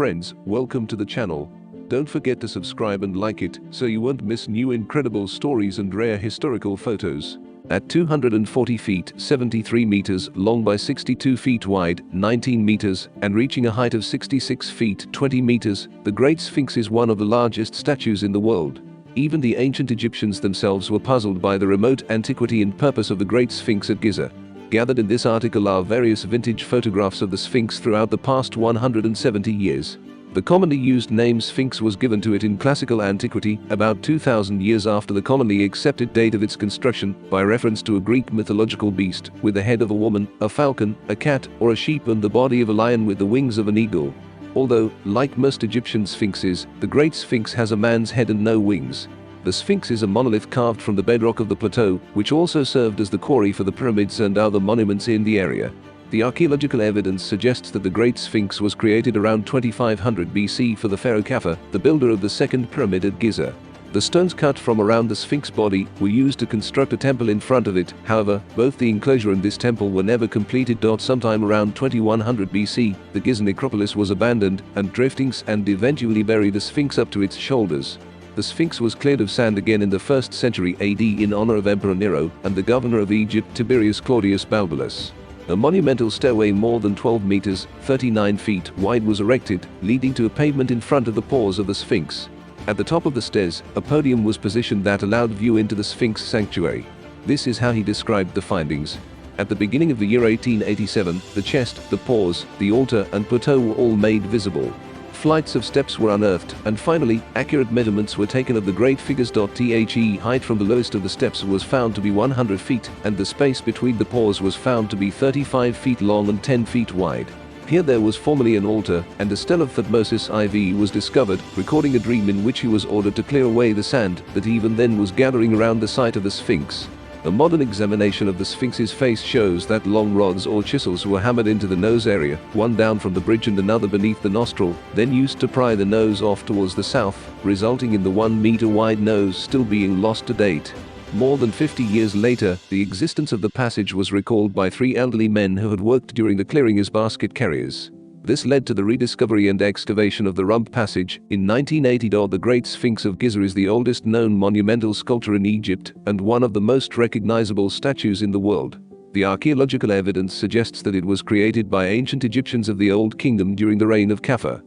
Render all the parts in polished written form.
Friends, welcome to the channel. Don't forget to subscribe and like it so you won't miss new incredible stories and rare historical photos. At 240 feet 73 meters long by 62 feet wide 19 meters and reaching a height of 66 feet 20 meters, the Great Sphinx is one of the largest statues in the world. Even the ancient Egyptians themselves were puzzled by the remote antiquity and purpose of the Great Sphinx at Giza. Gathered in this article are various vintage photographs of the Sphinx throughout the past 170 years. The commonly used name Sphinx was given to it in classical antiquity, about 2,000 years after the commonly accepted date of its construction, by reference to a Greek mythological beast, with the head of a woman, a falcon, a cat, or a sheep and the body of a lion with the wings of an eagle. Although, like most Egyptian sphinxes, the Great Sphinx has a man's head and no wings. The Sphinx is a monolith carved from the bedrock of the plateau, which also served as the quarry for the pyramids and other monuments in the area. The archaeological evidence suggests that the Great Sphinx was created around 2500 BC for the pharaoh Khafre, the builder of the second pyramid at Giza. The stones cut from around the Sphinx body were used to construct a temple in front of it. However, both the enclosure and this temple were never completed. Sometime around 2100 BC, the Giza necropolis was abandoned, and driftings and eventually buried the Sphinx up to its shoulders. The Sphinx was cleared of sand again in the 1st century AD in honor of Emperor Nero and the governor of Egypt Tiberius Claudius Balbulus. A monumental stairway more than 12 meters, 39 feet wide was erected, leading to a pavement in front of the paws of the Sphinx. At the top of the stairs, a podium was positioned that allowed view into the Sphinx sanctuary. This is how he described the findings. At the beginning of the year 1887, the chest, the paws, the altar and plateau were all made visible. Flights of steps were unearthed, and finally, accurate measurements were taken of the great figures. The height from the lowest of the steps was found to be 100 feet, and the space between the paws was found to be 35 feet long and 10 feet wide. Here there was formerly an altar, and a stele of Thutmose IV was discovered, recording a dream in which he was ordered to clear away the sand that even then was gathering around the site of the Sphinx. A modern examination of the Sphinx's face shows that long rods or chisels were hammered into the nose area, one down from the bridge and another beneath the nostril, then used to pry the nose off towards the south, resulting in the 1-meter wide nose still being lost to date. More than 50 years later, the existence of the passage was recalled by 3 elderly men who had worked during the clearing as basket carriers. This led to the rediscovery and excavation of the Rump Passage. In 1980, the Great Sphinx of Giza is the oldest known monumental sculpture in Egypt and one of the most recognizable statues in the world. The archaeological evidence suggests that it was created by ancient Egyptians of the Old Kingdom during the reign of Khafre.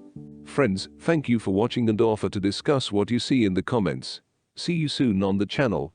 Friends, thank you for watching and offer to discuss what you see in the comments. See you soon on the channel.